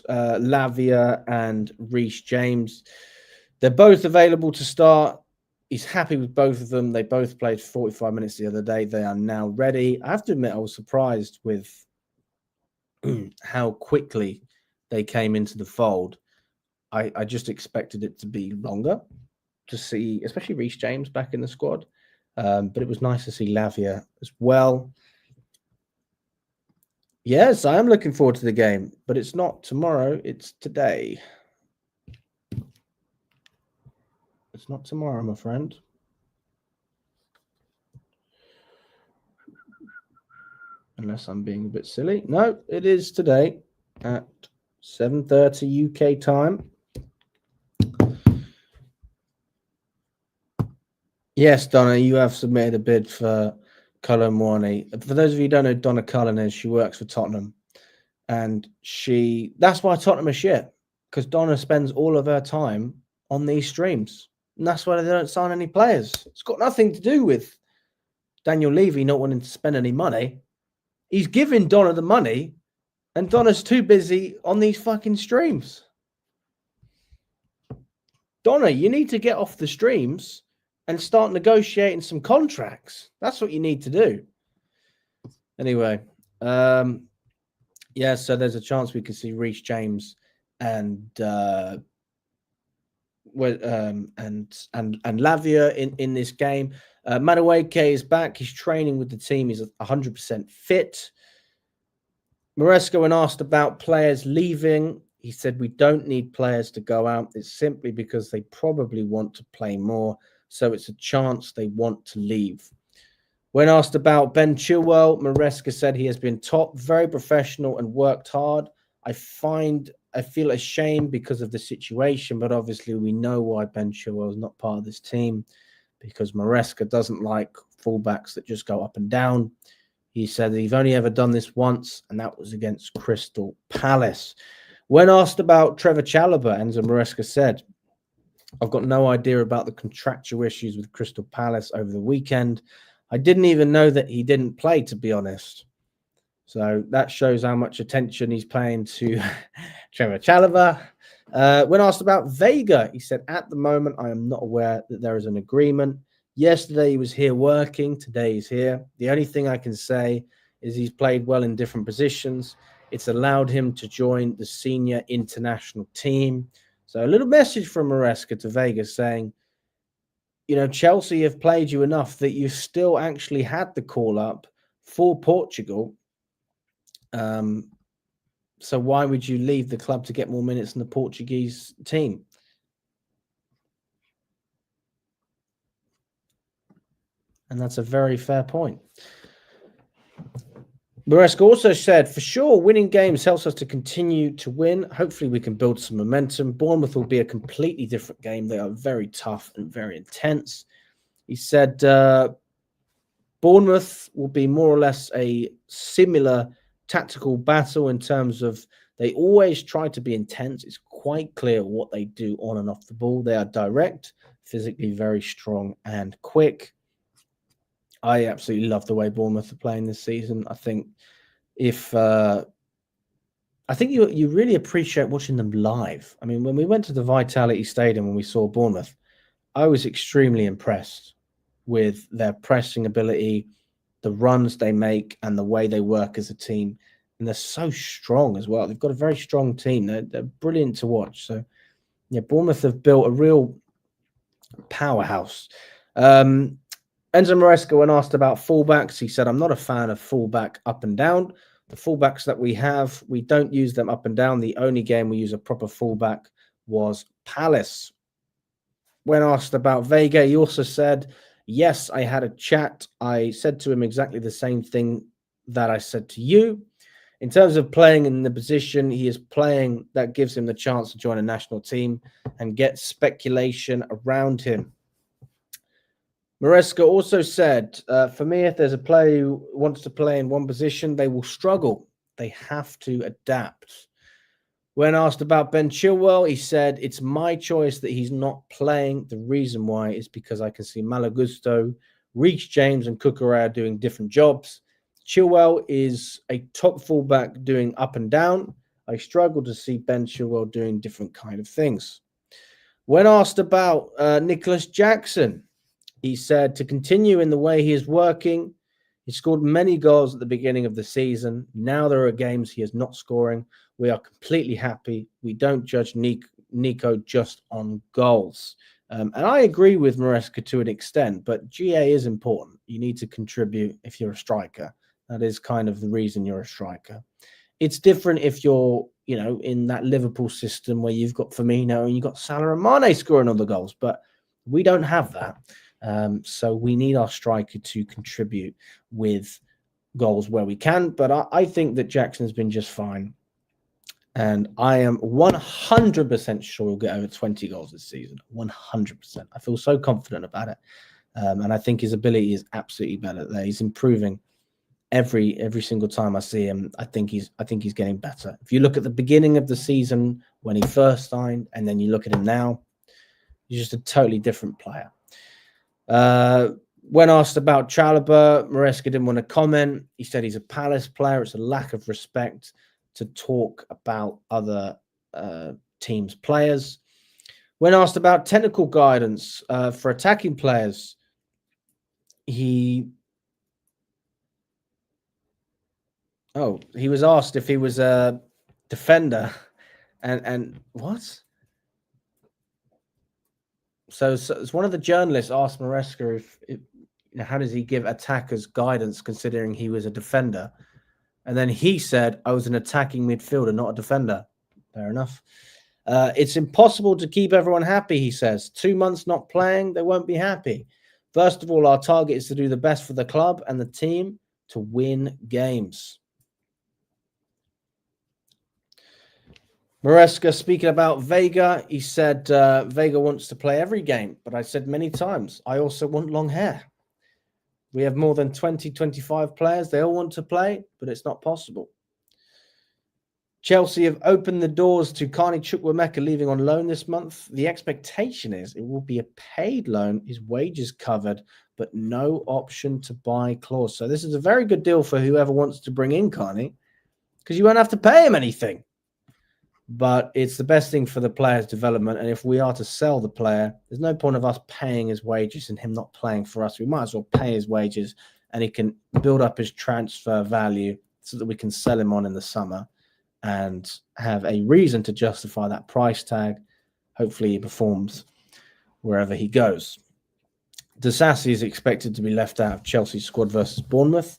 Lavia and Reece James, they're both available to start. He's happy with both of them. They both played 45 minutes the other day. They are now ready. I have to admit, I was surprised with how quickly they came into the fold. I just expected it to be longer to see, especially Reece James back in the squad. But it was nice to see Lavia as well. Yes, I am looking forward to the game, but it's not tomorrow. It's today. It's not tomorrow, my friend. Unless I'm being a bit silly. No, it is today at 7:30 UK time. Yes, Donna, you have submitted a bid for Cullen Morney. For those of you who don't know, Donna Cullen is, she works for Tottenham. And that's why Tottenham is shit, because Donna spends all of her time on these streams. And that's why they don't sign any players. It's got nothing to do with Daniel Levy not wanting to spend any money. He's giving Donna the money, and Donna's too busy on these fucking streams. Donna, you need to get off the streams and start negotiating some contracts. That's what you need to do. Anyway, yeah, so there's a chance we could see Reece James and Lavia in this game. Madueke is back. He's training with the team. He's 100% fit. Maresca, when asked about players leaving, he said, we don't need players to go out. It's simply because they probably want to play more. So it's a chance they want to leave. When asked about Ben Chilwell, Maresca said he has been top, very professional and worked hard. I feel ashamed because of the situation, but obviously we know why Ben Chilwell is not part of this team, because Maresca doesn't like fullbacks that just go up and down. He said that he's only ever done this once, and that was against Crystal Palace. When asked about Trevor Chalobah, Enzo Maresca said, I've got no idea about the contractual issues with Crystal Palace over the weekend. I didn't even know that he didn't play, to be honest. So that shows how much attention he's paying to Trevor Chalobah. When asked about Vega, he said, at the moment, I am not aware that there is an agreement. Yesterday, he was here working. Today, he's here. The only thing I can say is he's played well in different positions. It's allowed him to join the senior international team. So a little message from Maresca to Vega saying, you know, Chelsea have played you enough that you still actually had the call up for Portugal. So why would you leave the club to get more minutes in the Portuguese team? And that's a very fair point. Maresca also said, for sure, winning games helps us to continue to win. Hopefully we can build some momentum. Bournemouth will be a completely different game. They are very tough and very intense. He said Bournemouth will be more or less a similar tactical battle in terms of they always try to be intense. It's quite clear what they do on and off the ball. They are direct, physically very strong and quick. I absolutely love the way Bournemouth are playing this season. I think you really appreciate watching them live. I mean, when we went to the Vitality Stadium when we saw Bournemouth, I was extremely impressed with their pressing ability, the runs they make, and the way they work as a team. And they're so strong as well. They've got a very strong team. They're brilliant to watch. So, yeah, Bournemouth have built a real powerhouse. Enzo Maresca, when asked about fullbacks, he said, I'm not a fan of fullback up and down. The fullbacks that we have, we don't use them up and down. The only game we use a proper fullback was Palace. When asked about Vega, he also said, yes, I had a chat. I said to him exactly the same thing that I said to you. In terms of playing in the position he is playing, that gives him the chance to join a national team and get speculation around him. Maresca also said, for me, if there's a player who wants to play in one position, they will struggle. They have to adapt. When asked about Ben Chilwell, he said, it's my choice that he's not playing. The reason why is because I can see Malo Gusto, Reece James, and Cucurella doing different jobs. Chilwell is a top fullback doing up and down. I struggle to see Ben Chilwell doing different kind of things. When asked about Nico Jackson, he said to continue in the way he is working. He scored many goals at the beginning of the season. Now there are games he is not scoring. We are completely happy. We don't judge Nico just on goals. And I agree with Maresca to an extent, but GA is important. You need to contribute if you're a striker. That is kind of the reason you're a striker. It's different if you're, in that Liverpool system where you've got Firmino and you've got Salah and Mane scoring all the goals, but we don't have that. So we need our striker to contribute with goals where we can. But I think that Jackson has been just fine. And I am 100% sure we'll get over 20 goals this season. 100%. I feel so confident about it. And I think his ability is absolutely better there. He's improving every single time I see him. I think he's getting better. If you look at the beginning of the season when he first signed, and then you look at him now, he's just a totally different player. When asked about Chalobah, Maresca didn't want to comment. He said he's a Palace player. It's a lack of respect to talk about other teams' players. When asked about technical guidance for attacking players, he was asked if he was a defender, and what? So it's one of the journalists asked Maresca if how does he give attackers guidance considering he was a defender, and then he said, "I was an attacking midfielder, not a defender." Fair enough. It's impossible to keep everyone happy, he says. 2 months not playing, they won't be happy. First of all, our target is to do the best for the club and the team to win games. Maresca speaking about Vega, he said Vega wants to play every game, but I said many times, I also want long hair. We have more than 20, 25 players. They all want to play, but it's not possible. Chelsea have opened the doors to Carney Chukwuemeka leaving on loan this month. The expectation is it will be a paid loan, his wages covered, but no option to buy clause. So this is a very good deal for whoever wants to bring in Carney, because you won't have to pay him anything. But it's the best thing for the player's development. And if we are to sell the player, there's no point of us paying his wages and him not playing for us. We might as well pay his wages and he can build up his transfer value so that we can sell him on in the summer and have a reason to justify that price tag. Hopefully he performs wherever he goes. Disasi is expected to be left out of Chelsea's squad versus Bournemouth.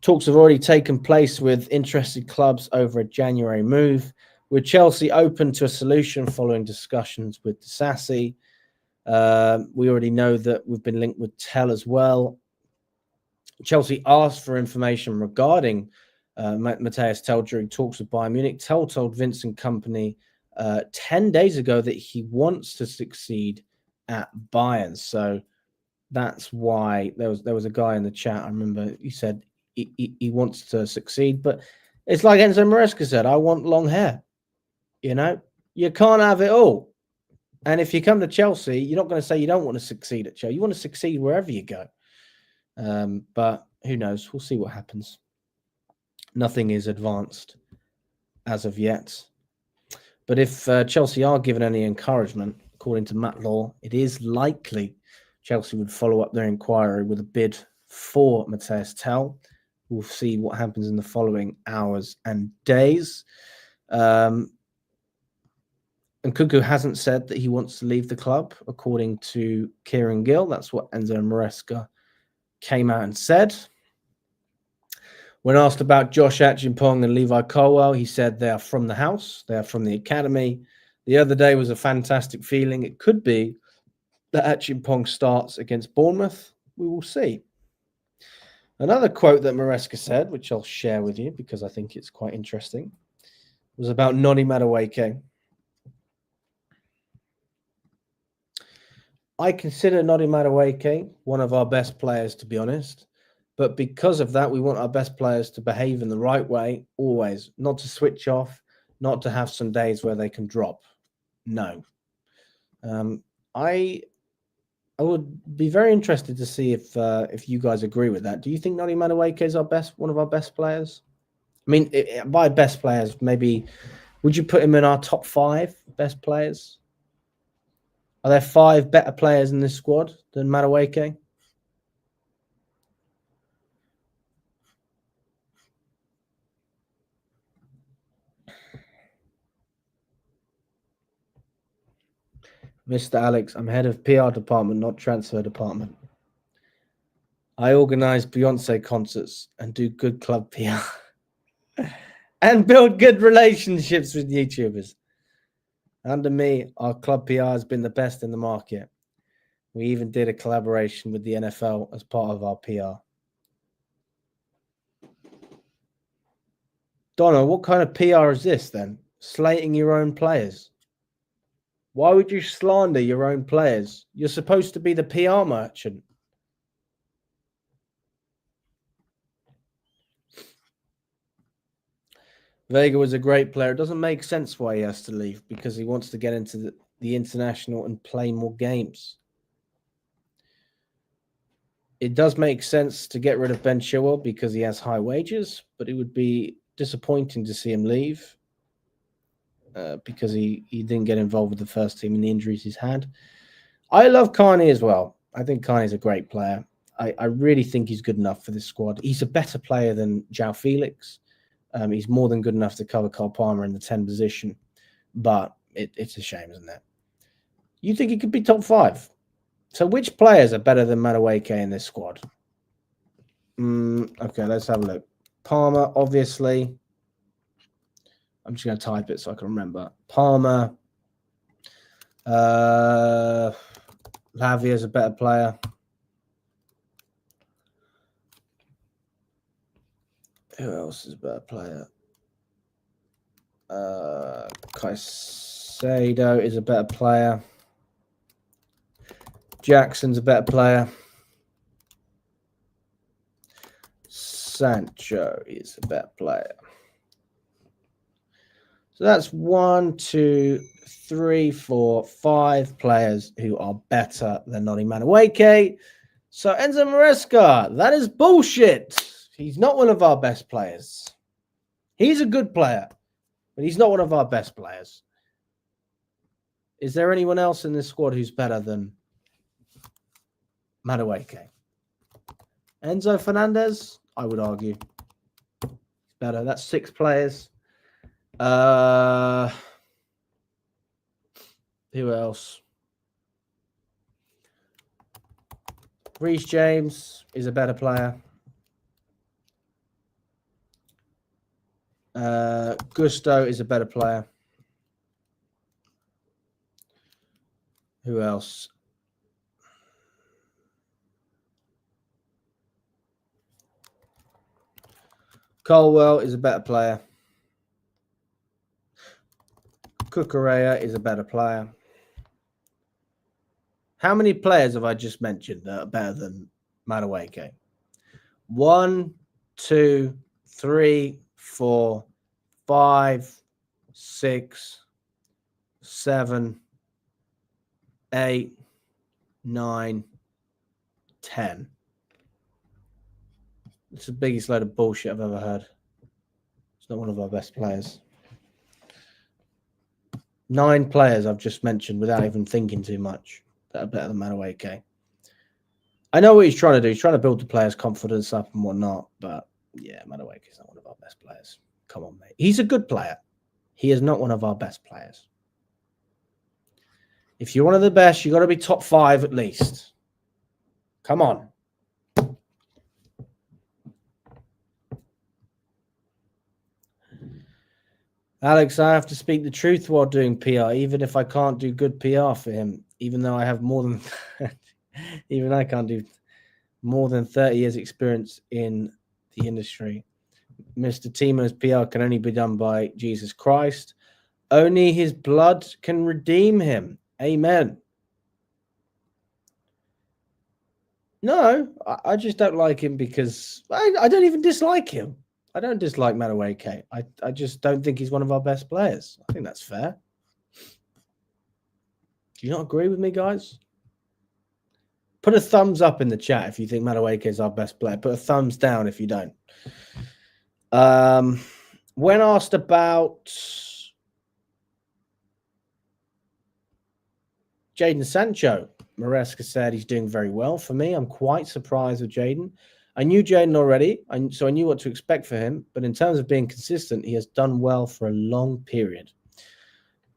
Talks have already taken place with interested clubs over a January move, with Chelsea open to a solution following discussions with Disasi. We already know that we've been linked with Tel as well. Chelsea asked for information regarding Matthys Tel during talks with Bayern Munich. Tel told Vincent Kompany 10 days ago that he wants to succeed at Bayern. So that's why there was a guy in the chat, I remember, he said he wants to succeed. But it's like Enzo Maresca said, I want long hair. You know, you can't have it all. And if you come to Chelsea, you're not going to say you don't want to succeed at Chelsea. You want to succeed wherever you go. But who knows? We'll see what happens. Nothing is advanced as of yet. But if Chelsea are given any encouragement, according to Matt Law, it is likely Chelsea would follow up their inquiry with a bid for Matthys Tel. We'll see what happens in the following hours and days. Nkunku hasn't said that he wants to leave the club, according to Kieran Gill. That's what Enzo Maresca came out and said. When asked about Josh Achimpong and Levi Colwell, he said they are from the house, they are from the academy. The other day was a fantastic feeling. It could be that Achimpong starts against Bournemouth. We will see. Another quote that Maresca said, which I'll share with you because I think it's quite interesting, was about Noni Madueke. I consider Noni Madueke one of our best players, to be honest. But because of that, we want our best players to behave in the right way, always. Not to switch off, not to have some days where they can drop. No. I would be very interested to see if you guys agree with that. Do you think Noni Madueke is one of our best players? I mean, by best players, maybe, would you put him in our top 5 best players? Are there 5 better players in this squad than Madueke? Mr. Alex, I'm head of PR department, not transfer department. I organize Beyonce concerts and do good club PR and build good relationships with YouTubers. Under me, our club PR has been the best in the market. We even did a collaboration with the NFL as part of our PR. Donna, what kind of PR is this then? Slating your own players? Why would you slander your own players? You're supposed to be the PR merchant. Vega was a great player. It doesn't make sense why he has to leave because he wants to get into the international and play more games. It does make sense to get rid of Ben Chilwell because he has high wages, but it would be disappointing to see him leave because he didn't get involved with the first team and the injuries he's had. I love Carney as well. I think Carney's a great player. I really think he's good enough for this squad. He's a better player than João Felix. He's more than good enough to cover Cole Palmer in the 10 position, but it's a shame, isn't it? You think he could be top 5? So which players are better than Madueke in this squad? Okay, let's have a look. Palmer, obviously. I'm just going to type it so I can remember. Palmer. Lavia's a better player. Who else is a better player? Caicedo is a better player. Jackson's a better player. Sancho is a better player. So that's 1, 2, 3, 4, 5 players who are better than Noni Madueke. So Enzo Maresca, that is bullshit. He's not one of our best players. He's a good player, but he's not one of our best players. Is there anyone else in this squad who's better than Madueke? Enzo Fernandez, I would argue. Better. That's 6 players. Who else? Reece James is a better player. Gusto is a better player. Who else? Colwell is a better player. Cucurella is a better player. How many players have I just mentioned that are better than Madueke? 1, 2, 3, 4, 5, 6, 7, 8, 9, 10. It's the biggest load of bullshit I've ever heard. It's not one of our best players. 9 players I've just mentioned without even thinking too much that are better than Madueke. I know what he's trying to do. He's trying to build the players' confidence up and whatnot, but yeah, Madueke is not one of our best players. Come on, mate. He's a good player. He is not one of our best players. If you're one of the best, you've got to be top 5 at least. Come on. Alex, I have to speak the truth while doing PR, even if I can't do good PR for him, even though I have more than even I can't do more than 30 years experience in the industry. Mr. Timo's PR can only be done by Jesus Christ. Only his blood can redeem him. Amen. No, I just don't like him because I don't even dislike him. I don't dislike Madueke. I just don't think he's one of our best players. I think that's fair. Do you not agree with me, guys? Put a thumbs up in the chat if you think Madueke is our best player. Put a thumbs down if you don't. When asked about Jadon Sancho, Maresca said he's doing very well. For me, I'm quite surprised with Jadon. I knew Jadon already, so I knew what to expect for him. But in terms of being consistent, he has done well for a long period.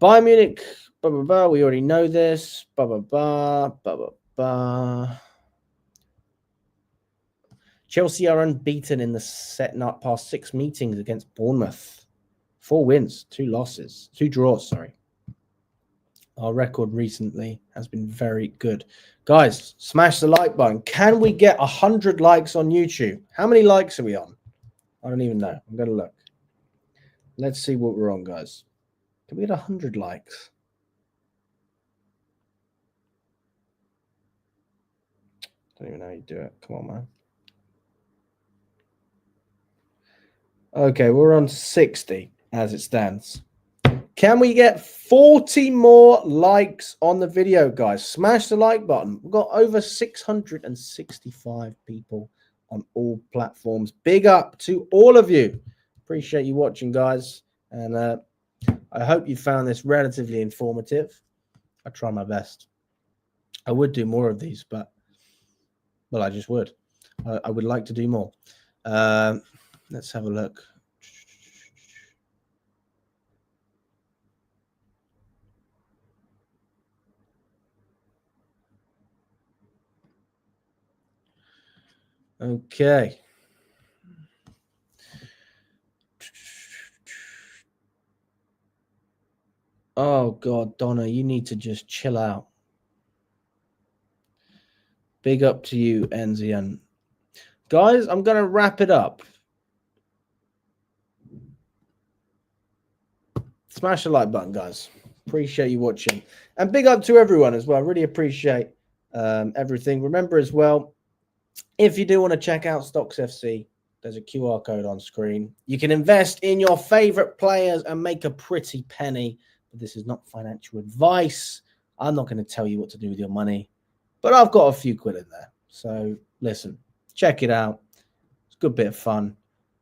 Bayern Munich, blah, blah, blah. We already know this. Blah, blah, blah, blah, blah, blah. Chelsea are unbeaten in the past 6 meetings against Bournemouth. 4 wins, 2 losses, 2 draws, sorry. Our record recently has been very good. Guys, smash the like button. Can we get 100 likes on YouTube? How many likes are we on? I don't even know. I'm going to look. Let's see what we're on, guys. Can we get 100 likes? Don't even know how you do it. Come on, man. Okay, we're on 60. as it stands. Can we get 40 more likes on the video, guys? Smash the like button. We've got over 665 people on all platforms. Big up to all of you. Appreciate you watching, guys. And I hope you found this relatively informative. I try my best. I would do more of these, but, well, I just would. I would like to do more. Let's have a look. Okay. Oh, God, Donna, you need to just chill out. Big up to you, Enzian. Guys, I'm going to wrap it up. Smash the like button, guys. Appreciate you watching. And big up to everyone as well. I really appreciate everything. Remember as well, if you do want to check out Stocks FC, there's a QR code on screen. You can invest in your favorite players and make a pretty penny. But this is not financial advice. I'm not going to tell you what to do with your money. But I've got a few quid in there. So listen, check it out. It's a good bit of fun.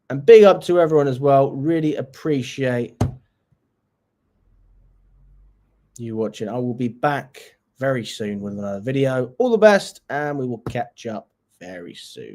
And big up to everyone as well. Really appreciate you watching. I will be back very soon with another video. All the best, and we will catch up very soon.